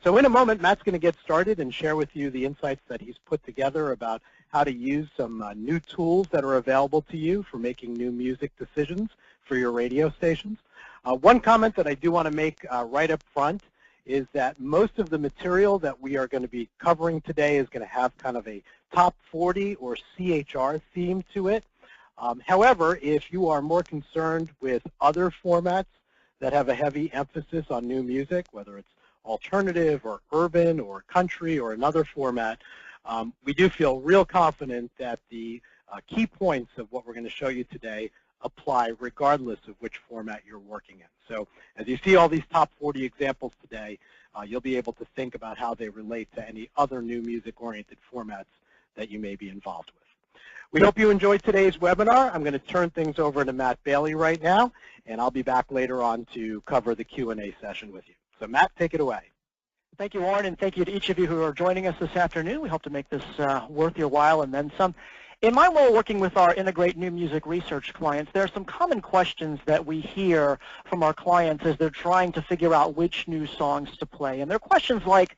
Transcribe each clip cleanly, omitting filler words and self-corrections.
So in a moment, Matt's going to get started and share with you the insights that he's put together about how to use some new tools that are available to you for making new music decisions for your radio stations. One comment that I do want to make right up front is that most of the material that we are going to be covering today is going to have kind of a top 40 or CHR theme to it. However, if you are more concerned with other formats that have a heavy emphasis on new music, whether it's alternative or urban or country or another format, we do feel real confident that the key points of what we're going to show you today apply regardless of which format you're working in. So as you see all these top 40 examples today, you'll be able to think about how they relate to any other new music-oriented formats that you may be involved with. We hope you enjoyed today's webinar. I'm going to turn things over to Matt Bailey right now, and I'll be back later on to cover the Q&A session with you. So Matt, take it away. Thank you, Warren, and thank you to each of you who are joining us this afternoon. We hope to make this worth your while and then some. In my role working with our Integrate New Music Research clients, there are some common questions that we hear from our clients as they're trying to figure out which new songs to play. And they're questions like,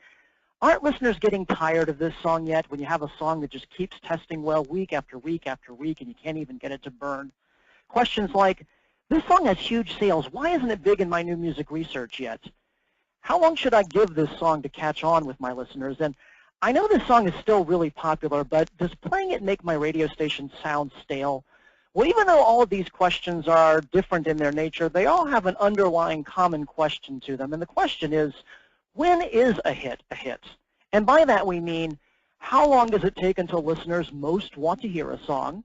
aren't listeners getting tired of this song yet, when you have a song that just keeps testing well week after week after week and you can't even get it to burn? Questions like, this song has huge sales. Why isn't it big in my new music research yet? How long should I give this song to catch on with my listeners? And I know this song is still really popular, but does playing it make my radio station sound stale? Well, even though all of these questions are different in their nature, they all have an underlying common question to them. And the question is, when is a hit a hit? And by that we mean, how long does it take until listeners most want to hear a song?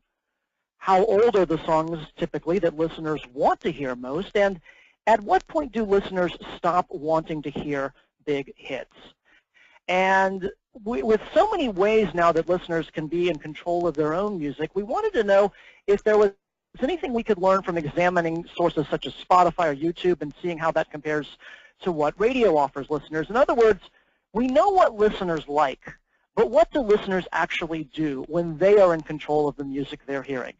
How old are the songs typically that listeners want to hear most? And at what point do listeners stop wanting to hear big hits? And with so many ways now that listeners can be in control of their own music, we wanted to know if there was anything we could learn from examining sources such as Spotify or YouTube and seeing how that compares to what radio offers listeners. In other words, we know what listeners like, but what do listeners actually do when they are in control of the music they're hearing?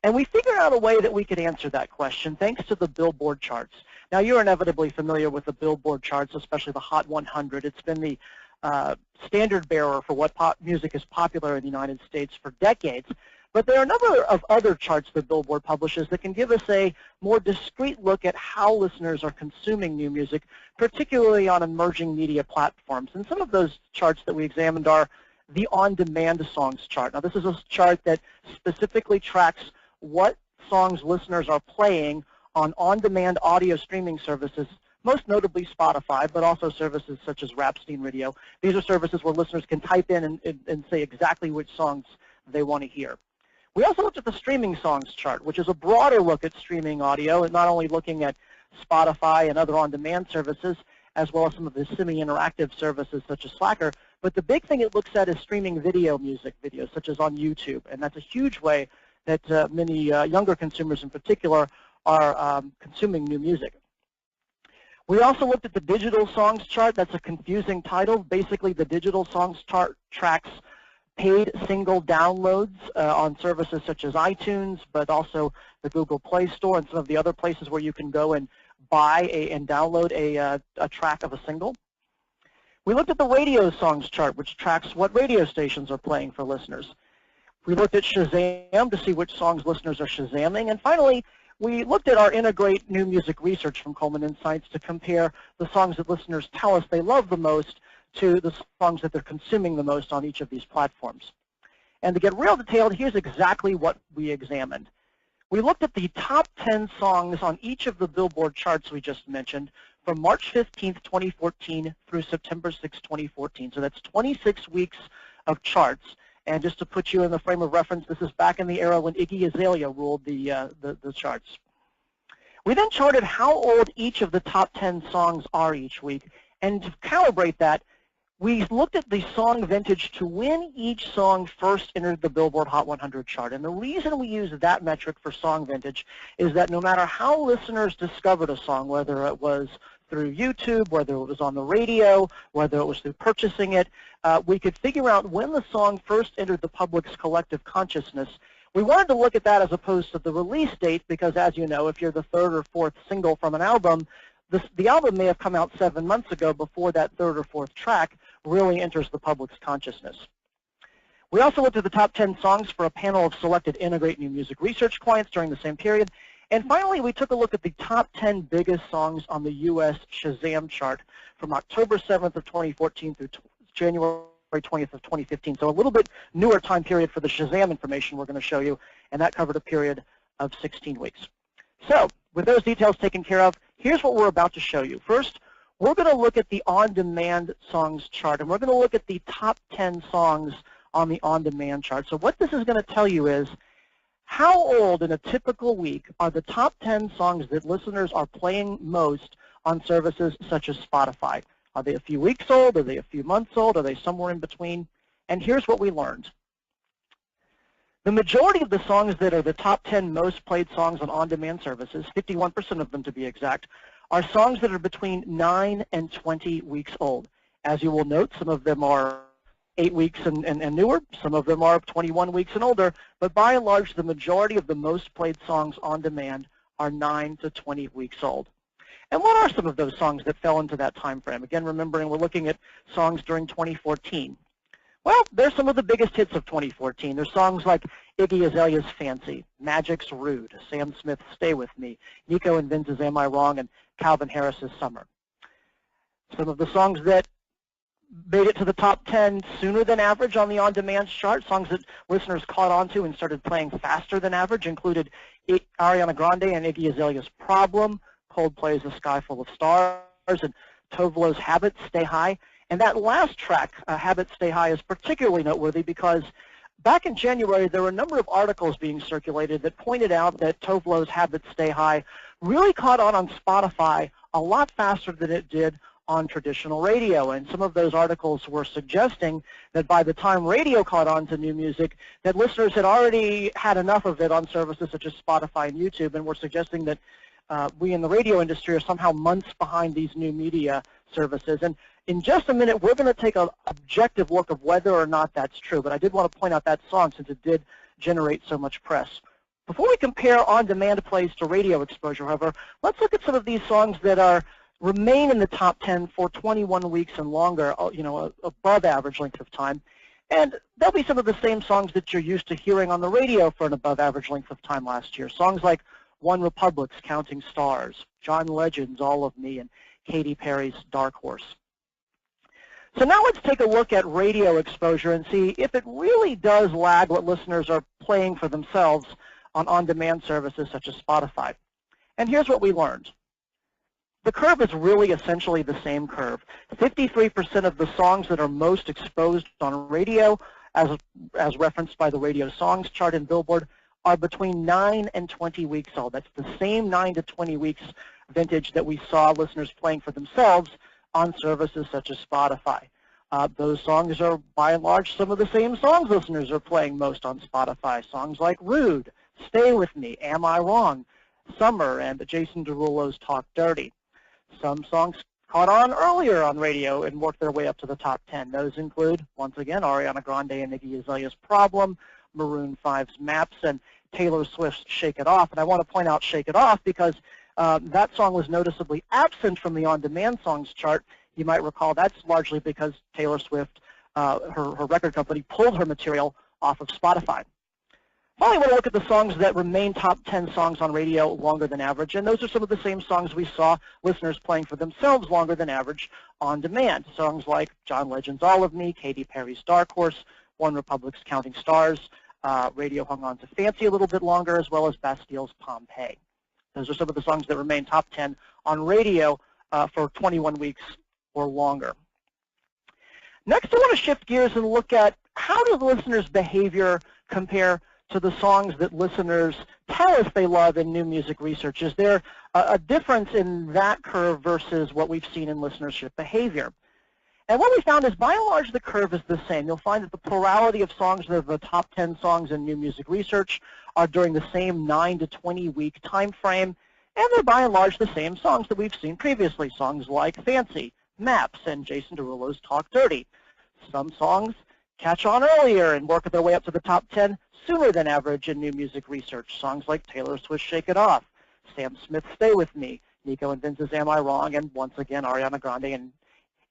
And we figured out a way that we could answer that question thanks to the Billboard Charts. Now, you're inevitably familiar with the Billboard Charts, especially the Hot 100. It's been the standard bearer for what pop music is popular in the United States for decades. But there are a number of other charts that Billboard publishes that can give us a more discrete look at how listeners are consuming new music, particularly on emerging media platforms. And some of those charts that we examined are the On-Demand Songs chart. Now, this is a chart that specifically tracks what songs listeners are playing on-demand audio streaming services, most notably Spotify, but also services such as Rhapsody Radio. These are services where listeners can type in and say exactly which songs they want to hear. We also looked at the Streaming Songs chart, which is a broader look at streaming audio, and not only looking at Spotify and other on-demand services, as well as some of the semi-interactive services such as Slacker, but the big thing it looks at is streaming music videos, such as on YouTube, and that's a huge way that many younger consumers in particular are consuming new music. We also looked at the Digital Songs chart. That's a confusing title. Basically, the Digital Songs chart tracks paid single downloads on services such as iTunes, but also the Google Play Store and some of the other places where you can go and buy and download a track of a single. We looked at the Radio Songs chart, which tracks what radio stations are playing for listeners. We looked at Shazam to see which songs listeners are Shazamming. And finally, we looked at our Integrate New Music Research from Coleman Insights to compare the songs that listeners tell us they love the most to the songs that they're consuming the most on each of these platforms. And to get real detailed, here's exactly what we examined. We looked at the top 10 songs on each of the Billboard charts we just mentioned from March 15th, 2014 through September 6th, 2014. So that's 26 weeks of charts. And just to put you in the frame of reference, this is back in the era when Iggy Azalea ruled the charts. We then charted how old each of the top 10 songs are each week. And to calibrate that, we looked at the song vintage to when each song first entered the Billboard Hot 100 chart. And the reason we use that metric for song vintage is that no matter how listeners discovered a song, whether it was through YouTube, whether it was on the radio, whether it was through purchasing it, we could figure out when the song first entered the public's collective consciousness. We wanted to look at that as opposed to the release date because, as you know, if you're the third or fourth single from an album, the album may have come out 7 months ago before that third or fourth track really enters the public's consciousness. We also looked at the top 10 songs for a panel of selected Integrate New Music research clients during the same period. And finally, we took a look at the top 10 biggest songs on the U.S. Shazam chart from October 7th of 2014 through January 20th of 2015. So a little bit newer time period for the Shazam information we're going to show you, and that covered a period of 16 weeks. So with those details taken care of, here's what we're about to show you. First, we're going to look at the on-demand songs chart, and we're going to look at the top 10 songs on the on-demand chart. So what this is going to tell you is how old in a typical week are the top 10 songs that listeners are playing most on services such as Spotify. Are they a few weeks old? Are they a few months old? Are they somewhere in between? And here's what we learned. The majority of the songs that are the top 10 most played songs on on-demand services, 51% of them to be exact, are songs that are between 9 and 20 weeks old. As you will note, some of them are 8 weeks and newer. Some of them are 21 weeks and older. But by and large, the majority of the most played songs on demand are 9 to 20 weeks old. And what are some of those songs that fell into that time frame? Again, remembering we're looking at songs during 2014. Well, there's some of the biggest hits of 2014. There's songs like Iggy Azalea's Fancy, Magic's Rude, Sam Smith's Stay With Me, Nico and Vince's Am I Wrong, and Calvin Harris's Summer. Some of the songs that made it to the top 10 sooner than average on the on-demand chart, songs that listeners caught on to and started playing faster than average, included Ariana Grande and Iggy Azalea's Problem, Coldplay's A Sky Full of Stars, and Tove Lo's Habit, Stay High. And that last track, Habit, Stay High, is particularly noteworthy because back in January, there were a number of articles being circulated that pointed out that Tove Lo's Habit, Stay High really caught on Spotify a lot faster than it did on traditional radio. And some of those articles were suggesting that by the time radio caught on to new music, that listeners had already had enough of it on services such as Spotify and YouTube, and were suggesting that we in the radio industry are somehow months behind these new media services. And in just a minute, we're going to take an objective look of whether or not that's true. But I did want to point out that song since it did generate so much press. Before we compare on-demand plays to radio exposure, however, let's look at some of these songs that remain in the top 10 for 21 weeks and longer, above average length of time. And they'll be some of the same songs that you're used to hearing on the radio for an above average length of time last year. Songs like One Republic's Counting Stars, John Legend's All of Me, and Katy Perry's Dark Horse. So now let's take a look at radio exposure and see if it really does lag what listeners are playing for themselves on on-demand services such as Spotify. And here's what we learned. The curve is really essentially the same curve. 53% of the songs that are most exposed on radio, as referenced by the radio songs chart in Billboard, are between 9 and 20 weeks old. That's the same 9 to 20 weeks vintage that we saw listeners playing for themselves on services such as Spotify. Those songs are, by and large, some of the same songs listeners are playing most on Spotify. Songs like Rude, Stay With Me, Am I Wrong, Summer, and Jason Derulo's Talk Dirty. Some songs caught on earlier on radio and worked their way up to the top 10. Those include, once again, Ariana Grande and Iggy Azalea's Problem, Maroon 5's Maps, and Taylor Swift's Shake It Off. And I want to point out Shake It Off because that song was noticeably absent from the on-demand songs chart. You might recall that's largely because Taylor Swift, her record company, pulled her material off of Spotify. Finally, we're going to look at the songs that remain top 10 songs on radio longer than average, and those are some of the same songs we saw listeners playing for themselves longer than average on demand. Songs like John Legend's All of Me, Katy Perry's Dark Horse, One Republic's Counting Stars, radio hung on to Fancy a little bit longer, as well as Bastille's Pompeii. Those are some of the songs that remain top 10 on radio for 21 weeks or longer. Next, I want to shift gears and look at how does listeners' behavior compare to the songs that listeners tell us they love in new music research. Is there a difference in that curve versus what we've seen in listenership behavior? And what we found is, by and large, the curve is the same. You'll find that the plurality of songs that are the top 10 songs in new music research are during the same 9 to 20 week time frame, and they're by and large the same songs that we've seen previously, songs like Fancy, Maps, and Jason Derulo's Talk Dirty. Some songs catch on earlier and work their way up to the top 10 sooner than average in new music research. Songs like Taylor Swift's Shake It Off, Sam Smith's Stay With Me, Nico and Vince's Am I Wrong, and once again, Ariana Grande and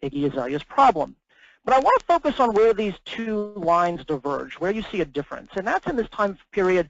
Iggy Azalea's Problem. But I want to focus on where these two lines diverge, where you see a difference, and that's in this time period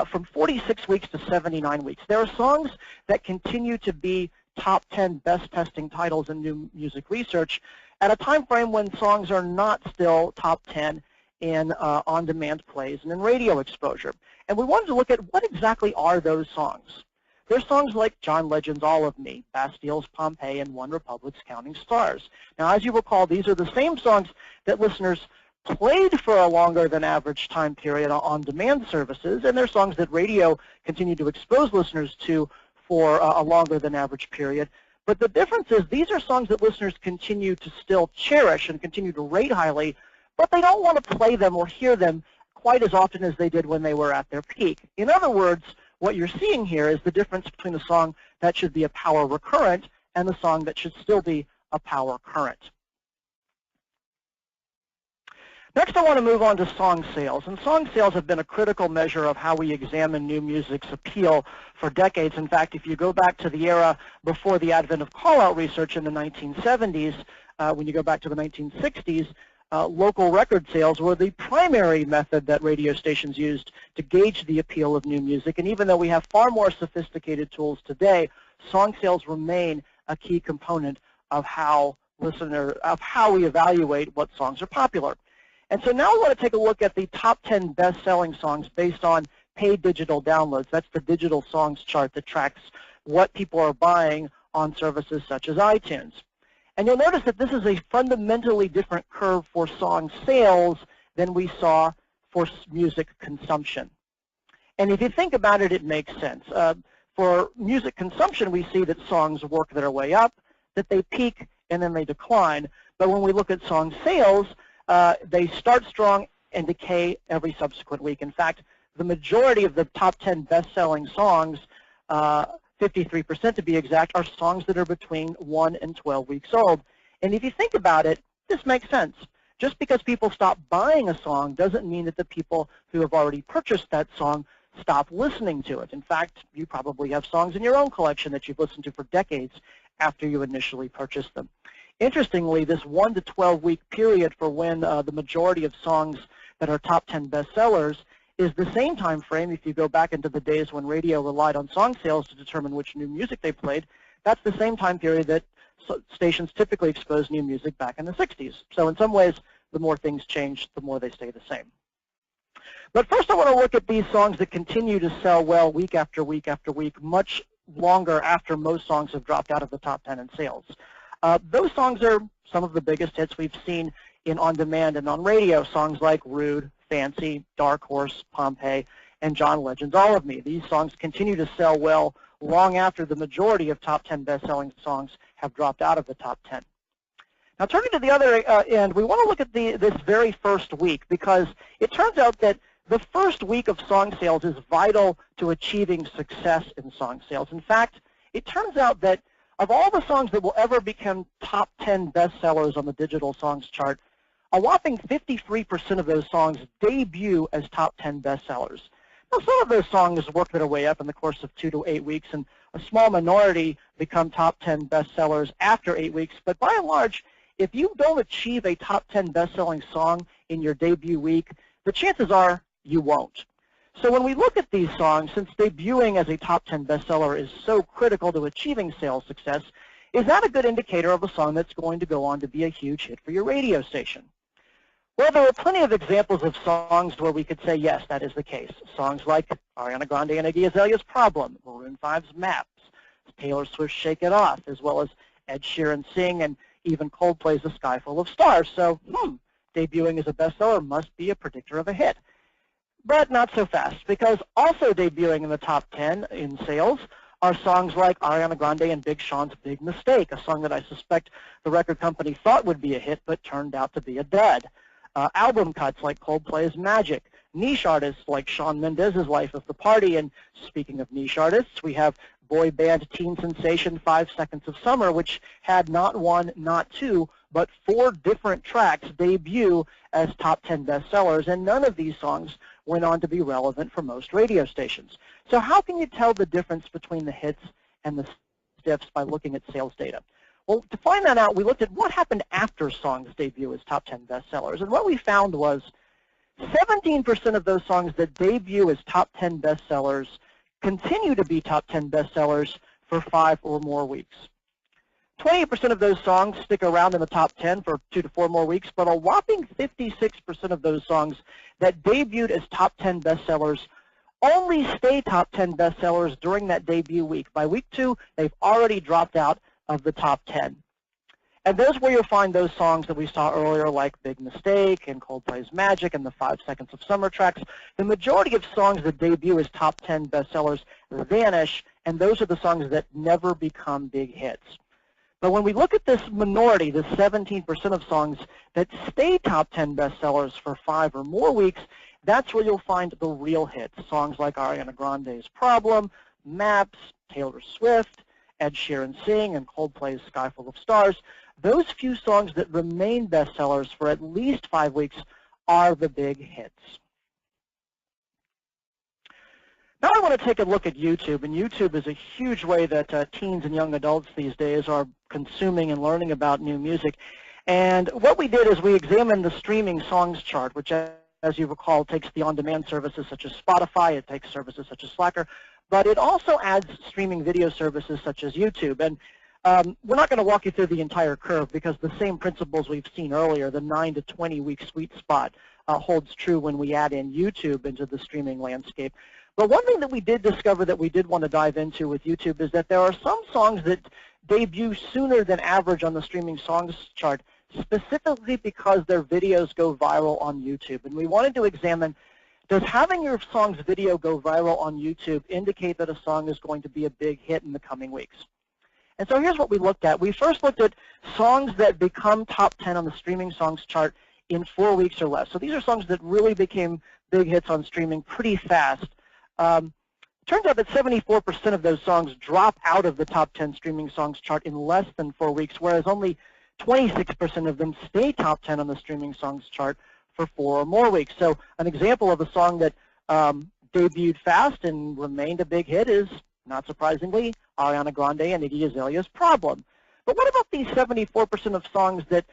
from 46 weeks to 79 weeks. There are songs that continue to be top 10 best testing titles in new music research at a time frame when songs are not still top 10 in on-demand plays and in radio exposure. And we wanted to look at what exactly are those songs. There's songs like John Legend's All of Me, Bastille's Pompeii, and One Republic's Counting Stars. Now, as you recall, these are the same songs that listeners played for a longer than average time period on demand services, and they're songs that radio continued to expose listeners to for a longer than average period. But the difference is these are songs that listeners continue to still cherish and continue to rate highly, but they don't want to play them or hear them quite as often as they did when they were at their peak. In other words, what you're seeing here is the difference between the song that should be a power recurrent and the song that should still be a power current. Next, I want to move on to song sales. And song sales have been a critical measure of how we examine new music's appeal for decades. In fact, if you go back to the era before the advent of call-out research in the 1970s, when you go back to the 1960s, local record sales were the primary method that radio stations used to gauge the appeal of new music. And even though we have far more sophisticated tools today, song sales remain a key component of how we evaluate what songs are popular. And so now we want to take a look at the top 10 best-selling songs based on paid digital downloads. That's the digital songs chart that tracks what people are buying on services such as iTunes. And you'll notice that this is a fundamentally different curve for song sales than we saw for music consumption. And if you think about it, it makes sense. For music consumption, we see that songs work their way up, that they peak, and then they decline. But when we look at song sales, they start strong and decay every subsequent week. In fact, the majority of the top 10 best-selling songs, 53% to be exact, are songs that are between 1 and 12 weeks old. And if you think about it, this makes sense. Just because people stop buying a song doesn't mean that the people who have already purchased that song stop listening to it. In fact, you probably have songs in your own collection that you've listened to for decades after you initially purchased them. Interestingly, this 1 to 12 week period for when the majority of songs that are top 10 bestsellers is the same time frame, if you go back into the days when radio relied on song sales to determine which new music they played, that's the same time period that stations typically exposed new music back in the 60s. So in some ways, the more things change, the more they stay the same. But first I want to look at these songs that continue to sell well week after week after week, much longer after most songs have dropped out of the top 10 in sales. Those songs are some of the biggest hits we've seen in on-demand and on radio, songs like Rude, Fancy, Dark Horse, Pompeii, and John Legend's All of Me. These songs continue to sell well long after the majority of top 10 best-selling songs have dropped out of the top 10. Now turning to the other end, we want to look at this very first week, because it turns out that the first week of song sales is vital to achieving success in song sales. In fact, it turns out that of all the songs that will ever become top 10 bestsellers on the digital songs chart, a whopping 53% of those songs debut as top 10 bestsellers. Now, some of those songs work their way up in the course of 2 to 8 weeks, and a small minority become top 10 bestsellers after 8 weeks. But by and large, if you don't achieve a top 10 bestselling song in your debut week, the chances are you won't. So when we look at these songs, since debuting as a top 10 bestseller is so critical to achieving sales success, is that a good indicator of a song that's going to go on to be a huge hit for your radio station? Well, there are plenty of examples of songs where we could say, yes, that is the case. Songs like Ariana Grande and Iggy Azalea's Problem, Maroon 5's Maps, Taylor Swift's Shake It Off, as well as Ed Sheeran's Sing, and even Coldplay's A Sky Full of Stars. So, debuting as a bestseller must be a predictor of a hit. But not so fast, because also debuting in the top 10 in sales are songs like Ariana Grande and Big Sean's Big Mistake, a song that I suspect the record company thought would be a hit but turned out to be a dud. Album cuts like Coldplay's Magic, niche artists like Shawn Mendes's Life of the Party, and speaking of niche artists, we have boy band teen sensation 5 Seconds of Summer, which had not 1, not 2, but 4 different tracks debut as top 10 bestsellers, and none of these songs went on to be relevant for most radio stations. So how can you tell the difference between the hits and the diffs by looking at sales data. Well, to find that out, we looked at what happened after songs debut as top 10 bestsellers. And what we found was 17% of those songs that debut as top 10 bestsellers continue to be top 10 bestsellers for 5 or more weeks. 28% of those songs stick around in the top 10 for 2 to 4 more weeks, but a whopping 56% of those songs that debuted as top 10 bestsellers only stay top 10 bestsellers during that debut week. By week 2, they've already dropped out of the top 10. And those where you'll find those songs that we saw earlier, like Big Mistake and Coldplay's Magic and the 5 Seconds of Summer tracks. The majority of songs that debut as top 10 bestsellers vanish, and those are the songs that never become big hits. But when we look at this minority, the 17% of songs that stay top 10 bestsellers for 5 or more weeks, that's where you'll find the real hits. Songs like Ariana Grande's Problem, Maps, Taylor Swift, Ed Sheeran Sing, and Coldplay's Sky Full of Stars. Those few songs that remain bestsellers for at least 5 weeks are the big hits. Now I want to take a look at YouTube, and YouTube is a huge way that teens and young adults these days are consuming and learning about new music. And what we did is we examined the streaming songs chart, which, as you recall, takes the on-demand services such as Spotify, it takes services such as Slacker, but it also adds streaming video services such as YouTube. And we're not going to walk you through the entire curve because the same principles we've seen earlier, the 9 to 20 week sweet spot, holds true when we add in YouTube into the streaming landscape. But one thing that we did discover that we did want to dive into with YouTube is that there are some songs that debut sooner than average on the streaming songs chart, specifically because their videos go viral on YouTube. And we wanted to examine, does having your song's video go viral on YouTube indicate that a song is going to be a big hit in the coming weeks? And so here's what we looked at. We first looked at songs that become top 10 on the streaming songs chart in 4 weeks or less. So these are songs that really became big hits on streaming pretty fast. Turns out that 74% of those songs drop out of the top 10 streaming songs chart in less than 4 weeks, whereas only 26% of them stay top 10 on the streaming songs chart for 4 or more weeks. So an example of a song that debuted fast and remained a big hit is, not surprisingly, Ariana Grande and Iggy Azalea's Problem. But what about these 74% of songs that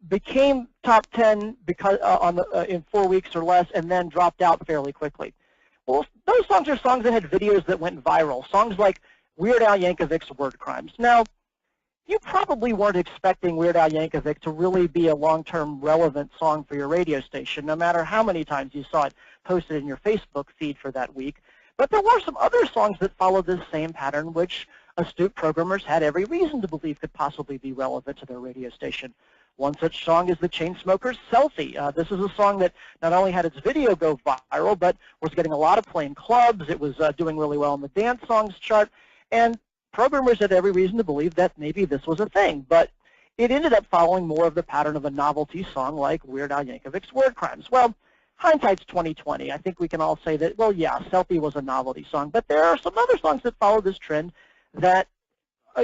became top 10 because, in 4 weeks or less and then dropped out fairly quickly? Well, those songs are songs that had videos that went viral, songs like Weird Al Yankovic's Word Crimes. Now, you probably weren't expecting Weird Al Yankovic to really be a long-term relevant song for your radio station, no matter how many times you saw it posted in your Facebook feed for that week. But there were some other songs that followed this same pattern, which astute programmers had every reason to believe could possibly be relevant to their radio station. One such song is the Chainsmokers' Selfie. This is a song that not only had its video go viral, but was getting a lot of play in clubs. It was doing really well on the dance songs chart. And programmers had every reason to believe that maybe this was a thing. But it ended up following more of the pattern of a novelty song like Weird Al Yankovic's Word Crimes. Well, hindsight's 20/20. I think we can all say that, well, yeah, Selfie was a novelty song. But there are some other songs that follow this trend that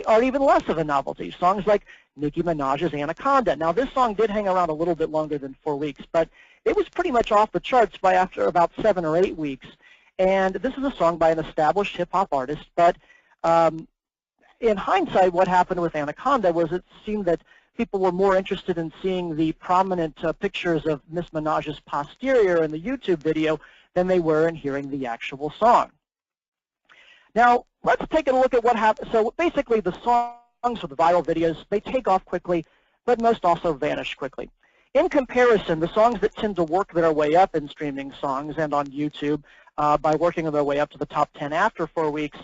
are even less of a novelty. Songs like Nicki Minaj's Anaconda. Now, this song did hang around a little bit longer than 4 weeks, but it was pretty much off the charts by after about 7 or 8 weeks. And this is a song by an established hip-hop artist, but in hindsight, what happened with Anaconda was it seemed that people were more interested in seeing the prominent pictures of Miss Minaj's posterior in the YouTube video than they were in hearing the actual song. Now, let's take a look at what happened. So basically, the songs with the viral videos, they take off quickly, but most also vanish quickly. In comparison, the songs that tend to work their way up in streaming songs and on YouTube by working their way up to the top 10 after 4 weeks,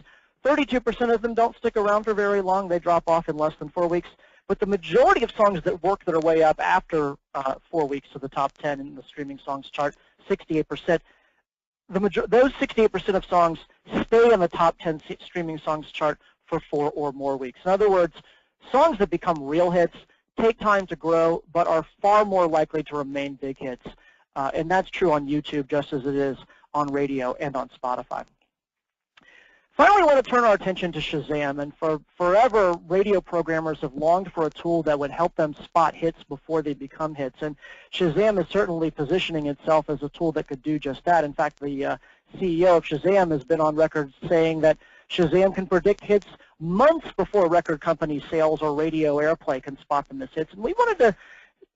32% of them don't stick around for very long. They drop off in less than 4 weeks. But the majority of songs that work their way up after 4 weeks to the top 10 in the streaming songs chart, 68%, those 68% of songs stay on the top 10 streaming songs chart for 4 or more weeks. In other words, songs that become real hits take time to grow, but are far more likely to remain big hits. And that's true on YouTube just as it is on radio and on Spotify. Finally, I want to turn our attention to Shazam. And for forever, radio programmers have longed for a tool that would help them spot hits before they become hits. And Shazam is certainly positioning itself as a tool that could do just that. In fact, the CEO of Shazam has been on record saying that Shazam can predict hits months before record company sales or radio airplay can spot them as hits. And we wanted to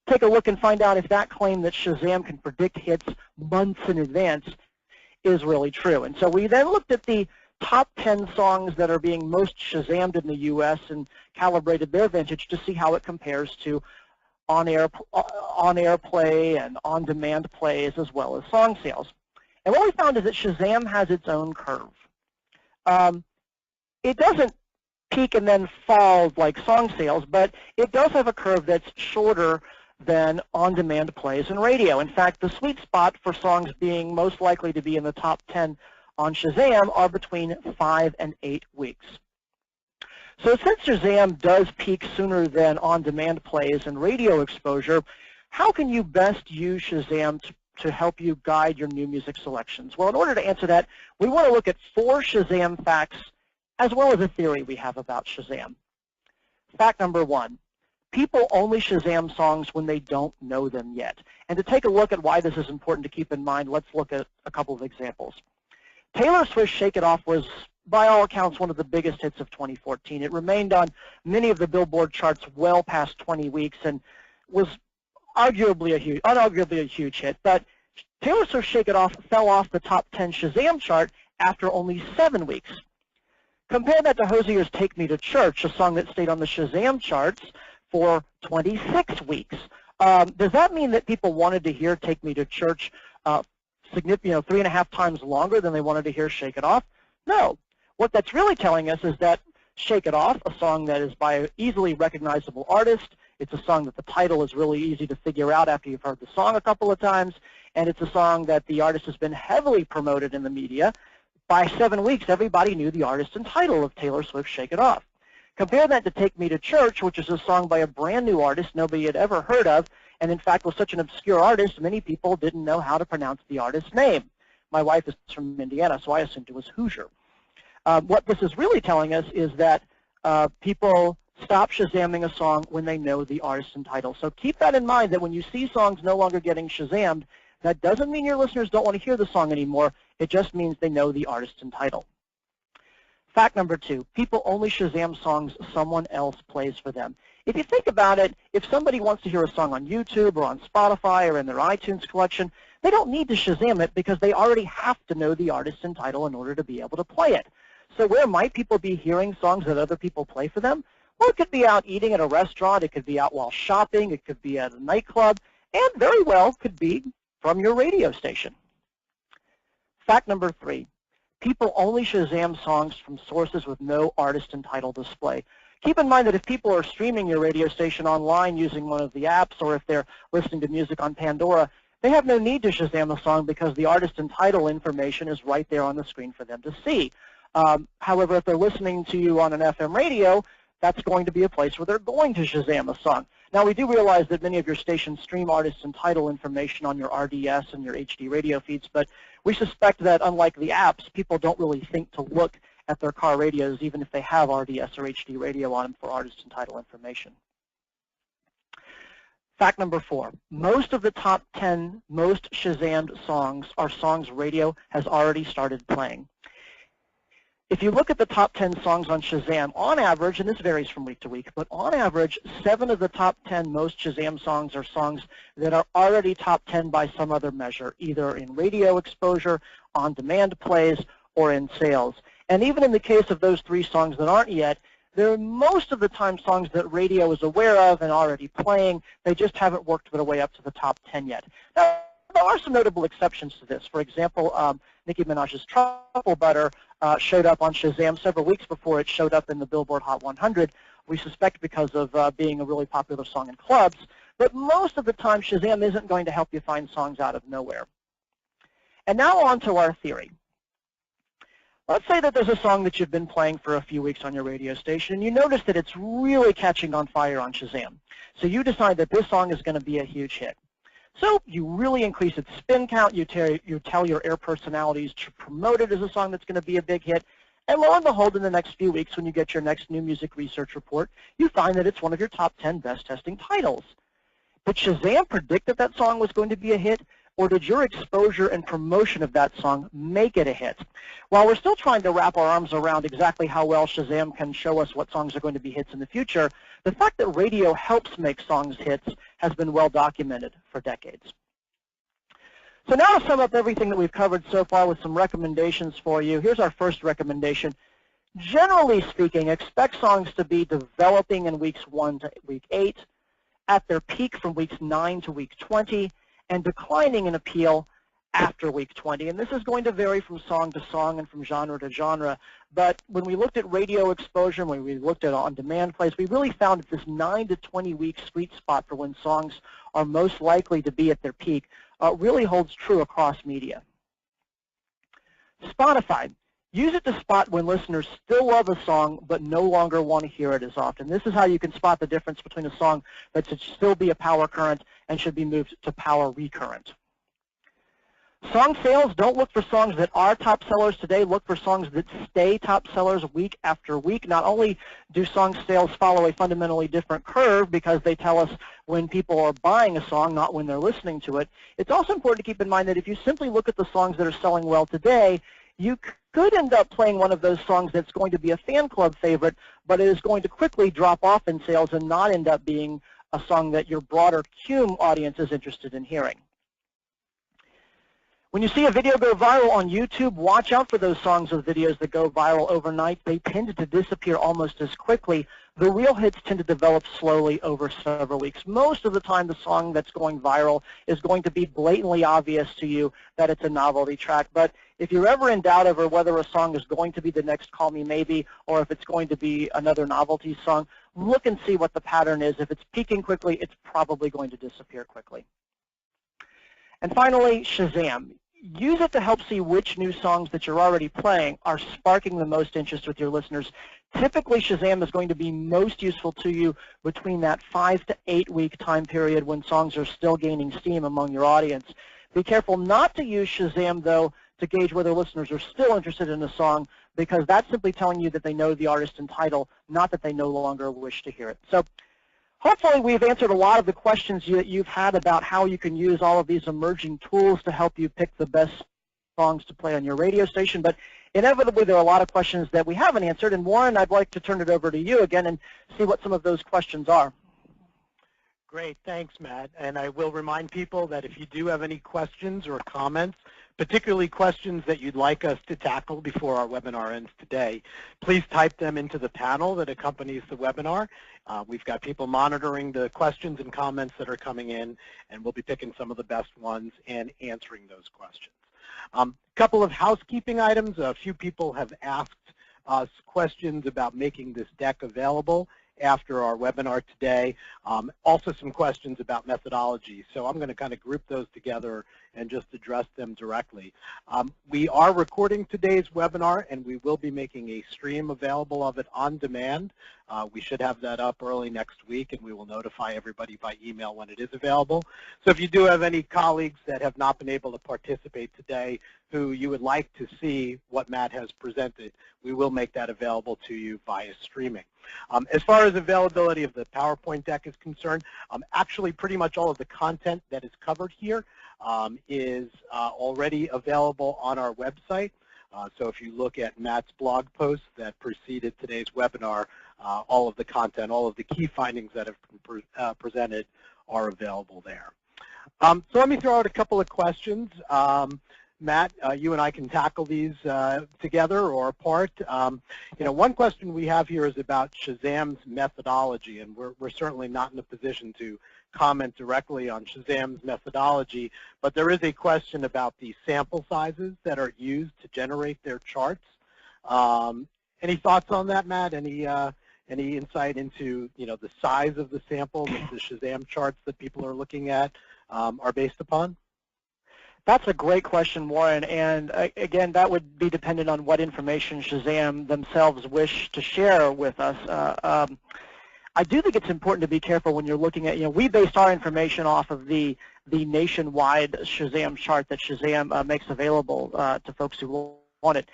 take a look and find out if that claim that Shazam can predict hits months in advance is really true. And so we then looked at the top 10 songs that are being most Shazammed in the U.S. and calibrated their vintage to see how it compares to on-air play and on-demand plays as well as song sales. And what we found is that Shazam has its own curve. It doesn't peak and then fall like song sales, but it does have a curve that's shorter than on-demand plays and radio. In fact, the sweet spot for songs being most likely to be in the top 10 on Shazam are between 5 and 8 weeks. So since Shazam does peak sooner than on-demand plays and radio exposure, how can you best use Shazam to help you guide your new music selections? Well, in order to answer that, we want to look at 4 Shazam facts as well as a theory we have about Shazam. Fact number 1. People only Shazam songs when they don't know them yet. And to take a look at why this is important to keep in mind, let's look at a couple of examples. Taylor Swift's Shake It Off was, by all accounts, one of the biggest hits of 2014. It remained on many of the Billboard charts well past 20 weeks and was unarguably a huge hit. But Taylor Swift's Shake It Off fell off the top 10 Shazam chart after only 7 weeks. Compare that to Hozier's Take Me to Church, a song that stayed on the Shazam charts for 26 weeks. Does that mean that people wanted to hear Take Me to Church 3.5 times longer than they wanted to hear Shake It Off? No. What that's really telling us is that Shake It Off, a song that is by an easily recognizable artist, it's a song that the title is really easy to figure out after you've heard the song a couple of times, and it's a song that the artist has been heavily promoted in the media. By 7 weeks, everybody knew the artist and title of Taylor Swift's Shake It Off. Compare that to Take Me to Church, which is a song by a brand new artist nobody had ever heard of, and in fact was such an obscure artist, many people didn't know how to pronounce the artist's name. My wife is from Indiana, so I assumed it was Hoosier. What this is really telling us is that people stop Shazamming a song when they know the artist and title. So keep that in mind, that when you see songs no longer getting Shazammed, that doesn't mean your listeners don't want to hear the song anymore. It just means they know the artist and title. Fact number 2, people only Shazam songs someone else plays for them. If you think about it, if somebody wants to hear a song on YouTube or on Spotify or in their iTunes collection, they don't need to Shazam it because they already have to know the artist and title in order to be able to play it. So where might people be hearing songs that other people play for them? Well, it could be out eating at a restaurant, it could be out while shopping, it could be at a nightclub, and very well could be from your radio station. Fact number 3. People only Shazam songs from sources with no artist and title display. Keep in mind that if people are streaming your radio station online using one of the apps, or if they're listening to music on Pandora, they have no need to Shazam a song because the artist and title information is right there on the screen for them to see. However, if they're listening to you on an FM radio, that's going to be a place where they're going to Shazam a song. Now, we do realize that many of your stations stream artist and title information on your RDS and your HD radio feeds, but we suspect that, unlike the apps, people don't really think to look at their car radios, even if they have RDS or HD radio on them for artist and title information. Fact number 4, most of the top 10 most Shazammed songs are songs radio has already started playing. If you look at the top 10 songs on Shazam, on average, and this varies from week to week, but on average, 7 of the top 10 most Shazam songs are songs that are already top 10 by some other measure, either in radio exposure, on-demand plays, or in sales. And even in the case of those 3 songs that aren't yet, they're most of the time songs that radio is aware of and already playing. They just haven't worked their way up to the top 10 yet. Now, there are some notable exceptions to this. For example, Nicki Minaj's Truffle Butter showed up on Shazam several weeks before it showed up in the Billboard Hot 100. We suspect because of being a really popular song in clubs. But most of the time, Shazam isn't going to help you find songs out of nowhere. And now on to our theory. Let's say that there's a song that you've been playing for a few weeks on your radio station, and you notice that it's really catching on fire on Shazam. So you decide that this song is going to be a huge hit. So you really increase its spin count, you tell your air personalities to promote it as a song that's going to be a big hit, and lo and behold, in the next few weeks when you get your next new music research report, you find that it's one of your top 10 best testing titles. Did Shazam predict that that song was going to be a hit, or did your exposure and promotion of that song make it a hit? While we're still trying to wrap our arms around exactly how well Shazam can show us what songs are going to be hits in the future, the fact that radio helps make songs hits has been well documented for decades. So now to sum up everything that we've covered so far with some recommendations for you, here's our first recommendation. Generally speaking, expect songs to be developing in weeks 1 to week 8, at their peak from weeks 9 to week 20, and declining in appeal after week 20. And this is going to vary from song to song and from genre to genre. But when we looked at radio exposure, when we looked at on-demand plays, we really found that this 9 to 20 week sweet spot for when songs are most likely to be at their peak really holds true across media. Bonafide. Use it to spot when listeners still love a song but no longer want to hear it as often. This is how you can spot the difference between a song that should still be a power current and should be moved to power recurrent. Song sales, don't look for songs that are top sellers today. Look for songs that stay top sellers week after week. Not only do song sales follow a fundamentally different curve because they tell us when people are buying a song, not when they're listening to it, it's also important to keep in mind that if you simply look at the songs that are selling well today, you could end up playing one of those songs that's going to be a fan club favorite, but it is going to quickly drop off in sales and not end up being a song that your broader Cume audience is interested in hearing. When you see a video go viral on YouTube, watch out for those songs or videos that go viral overnight. They tend to disappear almost as quickly. The real hits tend to develop slowly over several weeks. Most of the time, the song that's going viral is going to be blatantly obvious to you that it's a novelty track. But if you're ever in doubt over whether a song is going to be the next Call Me Maybe or if it's going to be another novelty song, look and see what the pattern is. If it's peaking quickly, it's probably going to disappear quickly. And finally, Shazam. Use it to help see which new songs that you're already playing are sparking the most interest with your listeners. Typically, Shazam is going to be most useful to you between that 5 to 8 week time period when songs are still gaining steam among your audience. Be careful not to use Shazam, though, to gauge whether listeners are still interested in a song, because that's simply telling you that they know the artist and title, not that they no longer wish to hear it. So hopefully we've answered a lot of the questions that you've had about how you can use all of these emerging tools to help you pick the best songs to play on your radio station. But inevitably there are a lot of questions that we haven't answered. And Warren, I'd like to turn it over to you again and see what some of those questions are. Great, thanks, Matt. And I will remind people that if you do have any questions or comments, particularly questions that you'd like us to tackle before our webinar ends today, please type them into the panel that accompanies the webinar. We've got people monitoring the questions and comments that are coming in, and we'll be picking some of the best ones and answering those questions. A couple of housekeeping items. A few people have asked us questions about making this deck available after our webinar today. Also some questions about methodology. So I'm going to kind of group those together and just address them directly. We are recording today's webinar, and we will be making a stream available of it on demand. We should have that up early next week, and we will notify everybody by email when it is available. So if you do have any colleagues that have not been able to participate today who you would like to see what Matt has presented, we will make that available to you via streaming. As far as availability of the PowerPoint deck is concerned, actually pretty much all of the content that is covered here is already available on our website. So if you look at Matt's blog post that preceded today's webinar, all of the content, all of the key findings that have been presented are available there. So let me throw out a couple of questions. Matt, you and I can tackle these together or apart. One question we have here is about Shazam's methodology, and we're certainly not in a position to comment directly on Shazam's methodology, but there is a question about the sample sizes that are used to generate their charts. Any thoughts on that, Matt? Any insight into the size of the sample that the Shazam charts that people are looking at are based upon? That's a great question, Warren, and again, that would be dependent on what information Shazam themselves wish to share with us. I do think it's important to be careful when you're looking at, we based our information off of the nationwide Shazam chart that Shazam makes available to folks who want it.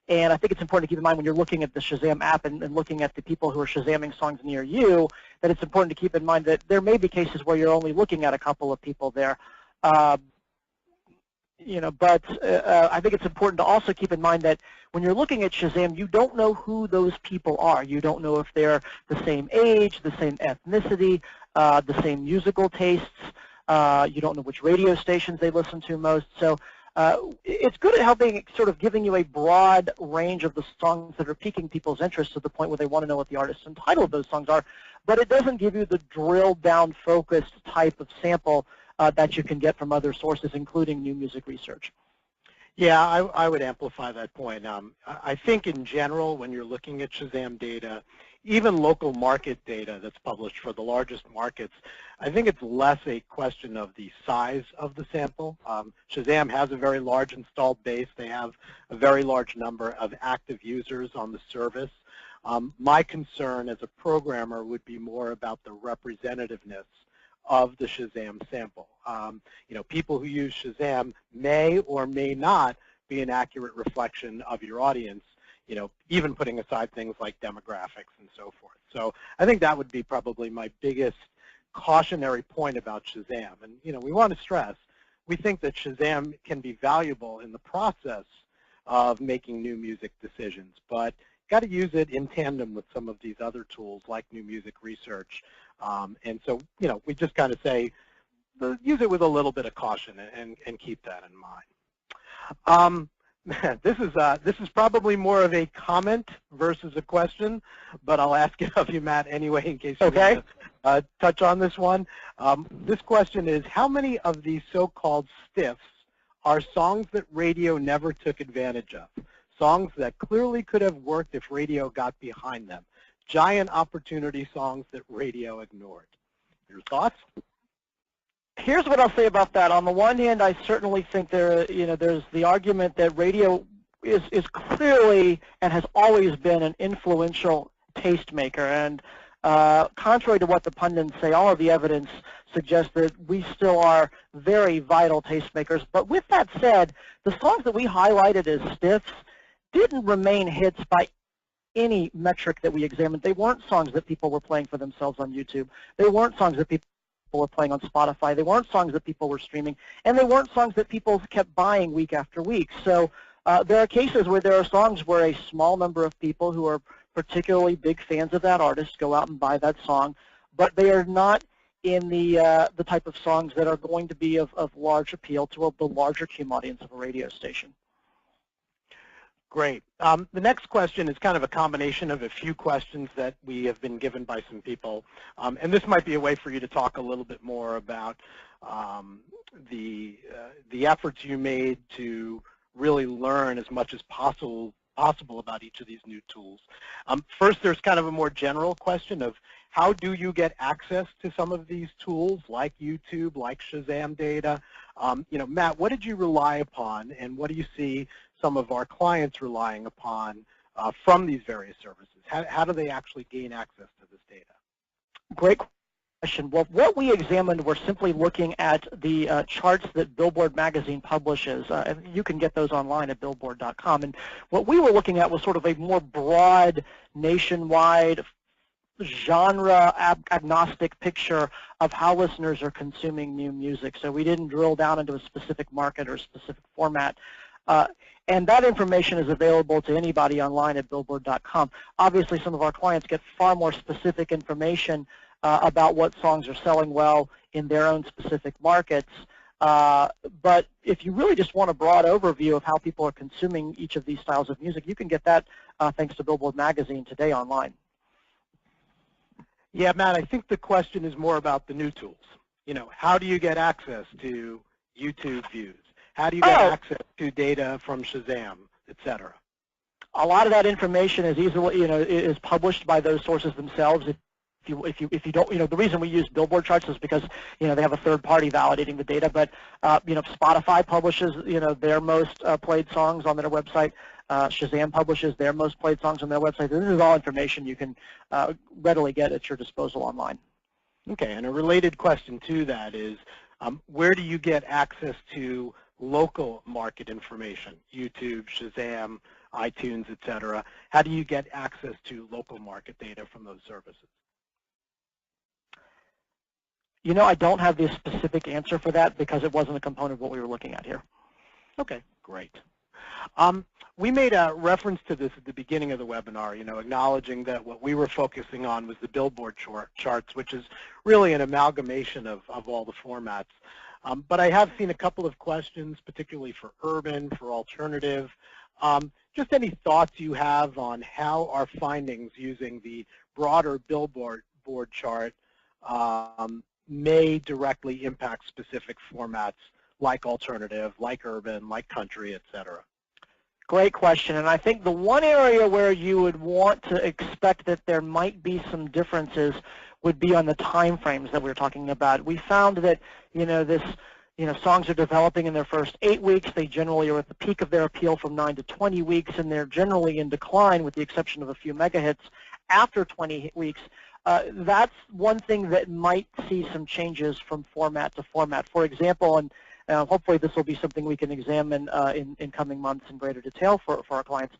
And I think it's important to keep in mind when you're looking at the Shazam app and looking at the people who are Shazamming songs near you, that it's important to keep in mind that there may be cases where you're only looking at a couple of people there. but I think it's important to also keep in mind that when you're looking at Shazam, you don't know who those people are. You don't know if they're the same age, the same ethnicity, the same musical tastes. You don't know which radio stations they listen to most. So it's good at helping, sort of giving you a broad range of the songs that are piquing people's interest to the point where they want to know what the artist and title of those songs are. But it doesn't give you the drilled down, focused type of sample that you can get from other sources, including new music research. Yeah, I would amplify that point. I think in general, when you're looking at Shazam data, even local market data that's published for the largest markets, I think it's less a question of the size of the sample. Shazam has a very large installed base. They have a very large number of active users on the service. My concern as a programmer would be more about the representativeness of the Shazam sample. People who use Shazam may or may not be an accurate reflection of your audience, even putting aside things like demographics and so forth. So I think that would be probably my biggest cautionary point about Shazam. And, we want to stress, we think that Shazam can be valuable in the process of making new music decisions, but got to use it in tandem with some of these other tools like new music research. And so, we just kind of say, use it with a little bit of caution and keep that in mind. This is probably more of a comment versus a question, but I'll ask it of you, Matt, anyway, in case you want to touch on this one. This question is, how many of these so-called stiffs are songs that radio never took advantage of? Songs that clearly could have worked if radio got behind them. Giant opportunity songs that radio ignored. Your thoughts? Here's what I'll say about that. On the one hand, I certainly think there's the argument that radio is clearly and has always been an influential tastemaker. And contrary to what the pundits say, all of the evidence suggests that we still are very vital tastemakers. But with that said, the songs that we highlighted as stiffs didn't remain hits by any metric that we examined. They weren't songs that people were playing for themselves on YouTube. They weren't songs that people were playing on Spotify. They weren't songs that people were streaming. And they weren't songs that people kept buying week after week. So there are cases where there are songs where a small number of people who are particularly big fans of that artist go out and buy that song, but they are not in the type of songs that are going to be of large appeal to the larger cume audience of a radio station. Great. The next question is kind of a combination of a few questions that we have been given by some people. And this might be a way for you to talk a little bit more about the efforts you made to really learn as much as possible about each of these new tools. First, there's kind of a more general question of how do you get access to some of these tools like YouTube, like Shazam data? Matt, what did you rely upon, and what do you see some of our clients relying upon from these various services? How do they actually gain access to this data? Great question. Well, what we examined were simply looking at the charts that Billboard magazine publishes. And you can get those online at billboard.com. And what we were looking at was sort of a more broad, nationwide, genre agnostic picture of how listeners are consuming new music. So we didn't drill down into a specific market or a specific format. And that information is available to anybody online at billboard.com. Obviously, some of our clients get far more specific information about what songs are selling well in their own specific markets. But if you really just want a broad overview of how people are consuming each of these styles of music, you can get that thanks to Billboard Magazine today online. Yeah, Matt, I think the question is more about the new tools. How do you get access to YouTube views? How do you get access to data from Shazam, et cetera? A lot of that information is easily, is published by those sources themselves. If you don't, the reason we use Billboard Charts is because, they have a third party validating the data. But, Spotify publishes, their most played songs on their website. Shazam publishes their most played songs on their website. This is all information you can readily get at your disposal online. Okay, and a related question to that is, where do you get access to local market information? YouTube, Shazam, iTunes, et cetera. How do you get access to local market data from those services? I don't have the specific answer for that because it wasn't a component of what we were looking at here. Okay, great. We made a reference to this at the beginning of the webinar, acknowledging that what we were focusing on was the Billboard Charts, which is really an amalgamation of all the formats. But I have seen a couple of questions, particularly for urban, for alternative. Just any thoughts you have on how our findings using the broader Billboard chart may directly impact specific formats like alternative, like urban, like country, et cetera? Great question, and I think the one area where you would want to expect that there might be some differences would be on the time frames that we're talking about. We found that songs are developing in their first 8 weeks. They generally are at the peak of their appeal from 9 to 20 weeks, and they're generally in decline with the exception of a few mega hits after 20 weeks. That's one thing that might see some changes from format to format. For example, and hopefully this will be something we can examine in coming months in greater detail for our clients.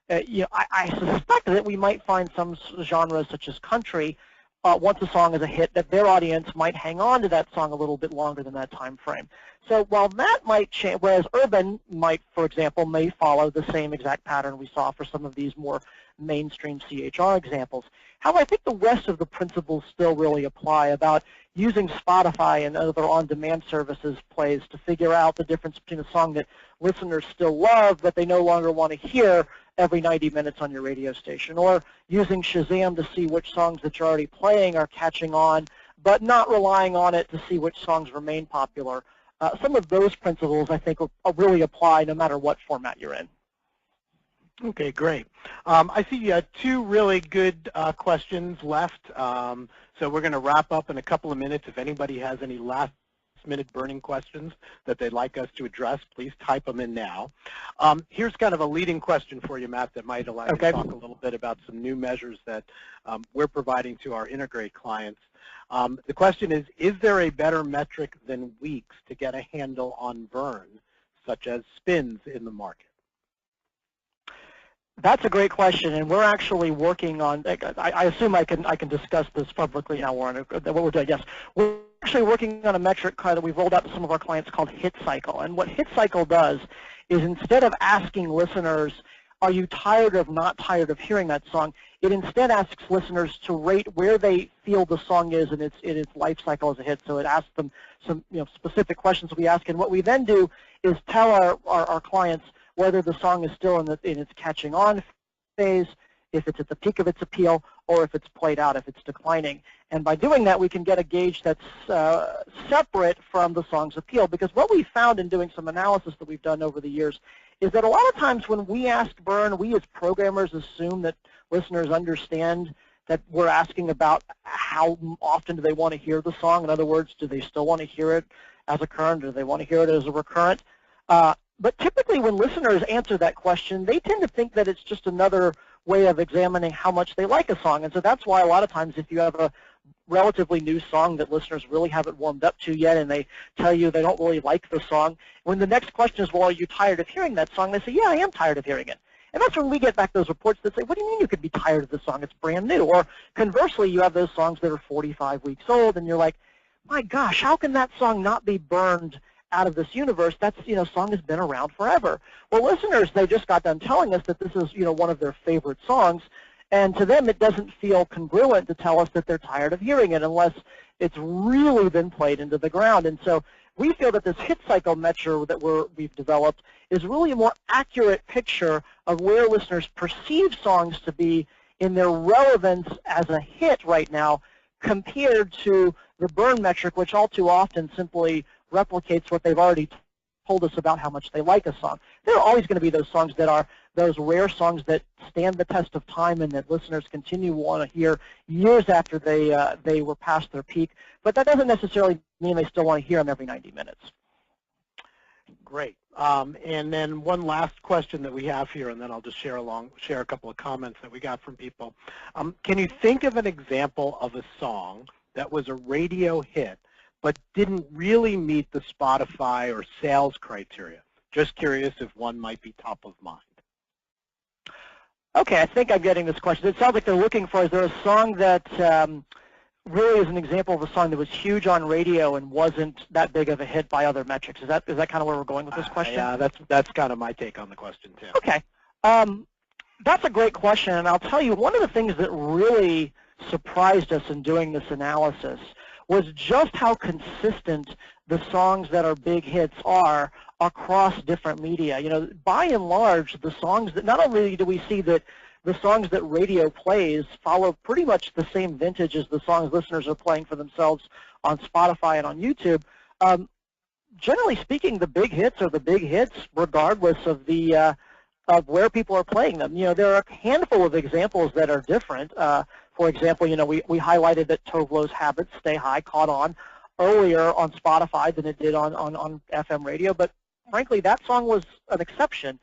I suspect that we might find some genres such as country, once a song is a hit, that their audience might hang on to that song a little bit longer than that time frame. So while that might change, whereas urban might, for example, may follow the same exact pattern we saw for some of these more mainstream CHR examples. However, I think the rest of the principles still really apply about using Spotify and other on-demand services plays to figure out the difference between a song that listeners still love but they no longer want to hear every 90 minutes on your radio station, or using Shazam to see which songs that you're already playing are catching on, but not relying on it to see which songs remain popular. Some of those principles, I think, will really apply no matter what format you're in. Okay, great. I see two really good questions left, so we're going to wrap up in a couple of minutes. If anybody has any last-minute burning questions that they'd like us to address, please type them in now. Here's kind of a leading question for you, Matt, that might allow you to talk a little bit about some new measures that we're providing to our Integrate clients. The question is there a better metric than weeks to get a handle on burn, such as spins in the market? That's a great question, and we're actually working on. I assume I can discuss this publicly now, Warren. What we're doing, yes, we're actually working on a metric that we've rolled out to some of our clients called Hit Cycle. And what Hit Cycle does is, instead of asking listeners, "Are you tired or not tired of hearing that song?" it instead asks listeners to rate where they feel the song is in its life cycle as a hit. So it asks them some specific questions we ask, and what we then do is tell our clients whether the song is still in its catching on phase, if it's at the peak of its appeal, or if it's played out, if it's declining. And by doing that, we can get a gauge that's separate from the song's appeal. Because what we found in doing some analysis that we've done over the years is that a lot of times when we ask burn, we as programmers assume that listeners understand that we're asking about how often do they want to hear the song. In other words, do they still want to hear it as a current, or do they want to hear it as a recurrent? But typically when listeners answer that question, they tend to think that it's just another way of examining how much they like a song. And so that's why a lot of times if you have a relatively new song that listeners really haven't warmed up to yet and they tell you they don't really like the song, when the next question is, well, are you tired of hearing that song? They say, yeah, I am tired of hearing it. And that's when we get back those reports that say, what do you mean you could be tired of the song? It's brand new. Or conversely, you have those songs that are 45 weeks old and you're like, my gosh, how can that song not be burned out of this universe? That's, song has been around forever. Well, listeners, they just got done telling us that this is, one of their favorite songs, and to them it doesn't feel congruent to tell us that they're tired of hearing it unless it's really been played into the ground. And so we feel that this hit cycle measure that we've developed is really a more accurate picture of where listeners perceive songs to be in their relevance as a hit right now, compared to the burn metric, which all too often simply replicates what they've already told us about how much they like a song. There are always going to be those songs that are those rare songs that stand the test of time and that listeners continue to want to hear years after they were past their peak, but that doesn't necessarily mean they still want to hear them every 90 minutes. Great. And then one last question that we have here, and then I'll just share a couple of comments that we got from people. Can you think of an example of a song that was a radio hit but didn't really meet the Spotify or sales criteria? Just curious if one might be top of mind. Okay, I think I'm getting this question. It sounds like they're looking for, is there a song that really is an example of a song that was huge on radio and wasn't that big of a hit by other metrics. Is that kind of where we're going with this question? Yeah, that's kind of my take on the question too. Okay. That's a great question, and I'll tell you, one of the things that really surprised us in doing this analysis was just how consistent the songs that are big hits are across different media. You know, by and large, the songs that, not only do we see that the songs that radio plays follow pretty much the same vintage as the songs listeners are playing for themselves on Spotify and on YouTube, generally speaking, the big hits are the big hits regardless of the of where people are playing them. You know, there are a handful of examples that are different. For example, you know, we highlighted that Tovlo's Habits Stay High caught on earlier on Spotify than it did on FM radio, but frankly, that song was an exception.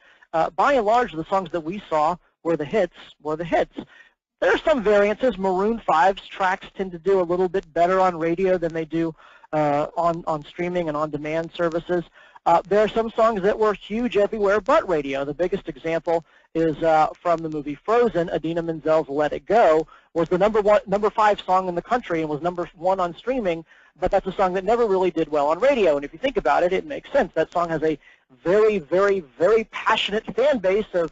By and large, the songs that we saw were the hits. There are some variances. Maroon 5's tracks tend to do a little bit better on radio than they do on streaming and on-demand services. There are some songs that were huge everywhere but radio. The biggest example is from the movie Frozen. Idina Menzel's Let It Go was the number 5 song in the country and was number 1 on streaming, but that's a song that never really did well on radio. And if you think about it, it makes sense. That song has a very, very, very passionate fan base of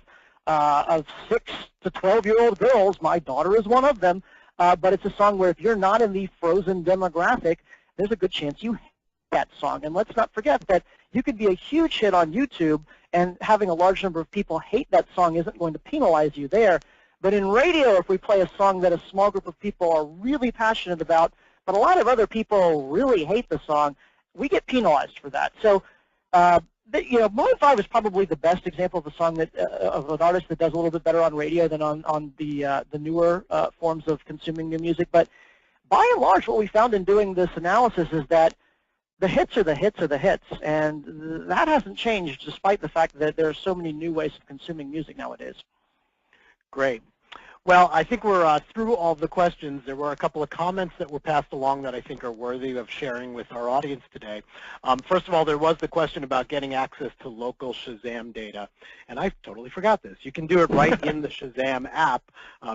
6 to 12-year-old girls. My daughter is one of them. But it's a song where if you're not in the Frozen demographic, there's a good chance you hate that song. And let's not forget that you could be a huge hit on YouTube, and having a large number of people hate that song isn't going to penalize you there. But in radio, if we play a song that a small group of people are really passionate about, but a lot of other people really hate the song, we get penalized for that. So, you know, Maroon 5 is probably the best example of a song that of an artist that does a little bit better on radio than on the newer forms of consuming new music. But by and large, what we found in doing this analysis is that the hits are the hits are the hits, and that hasn't changed despite the fact that there are so many new ways of consuming music nowadays. Great. Well, I think we're through all the questions. There were a couple of comments that were passed along that I think are worthy of sharing with our audience today. First of all, there was the question about getting access to local Shazam data, and I totally forgot this. You can do it right in the Shazam app.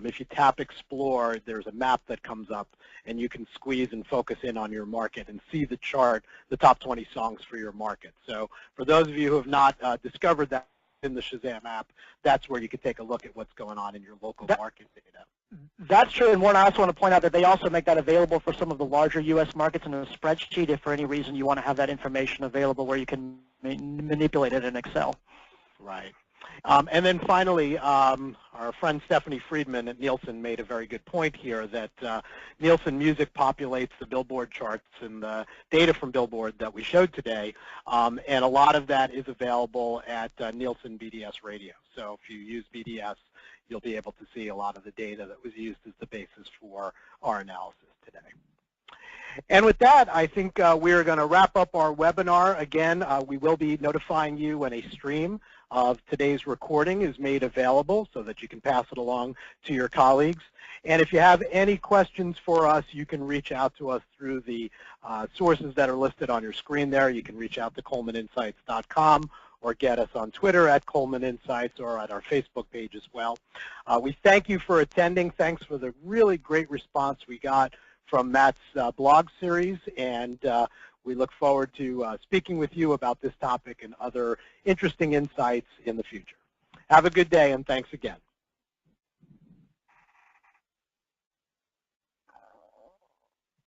If you tap Explore, there's a map that comes up, and you can squeeze and focus in on your market and see the chart, the top 20 songs for your market. So for those of you who have not discovered that in the Shazam app, that's where you can take a look at what's going on in your local market data. That's true, and Warren, I also want to point out that they also make that available for some of the larger U.S. markets in a spreadsheet if for any reason you want to have that information available where you can manipulate it in Excel. Right. And then finally, our friend Stephanie Friedman at Nielsen made a very good point here that Nielsen Music populates the Billboard charts and the data from Billboard that we showed today, and a lot of that is available at Nielsen BDS Radio. So if you use BDS, you'll be able to see a lot of the data that was used as the basis for our analysis today. And with that, I think we're going to wrap up our webinar. Again, we will be notifying you when a stream of today's recording is made available so that you can pass it along to your colleagues. And if you have any questions for us, you can reach out to us through the sources that are listed on your screen there. You can reach out to ColemanInsights.com or get us on Twitter at Coleman Insights or at our Facebook page as well. We thank you for attending. Thanks for the really great response we got from Matt's blog series, and we look forward to speaking with you about this topic and other interesting insights in the future. Have a good day, and thanks again.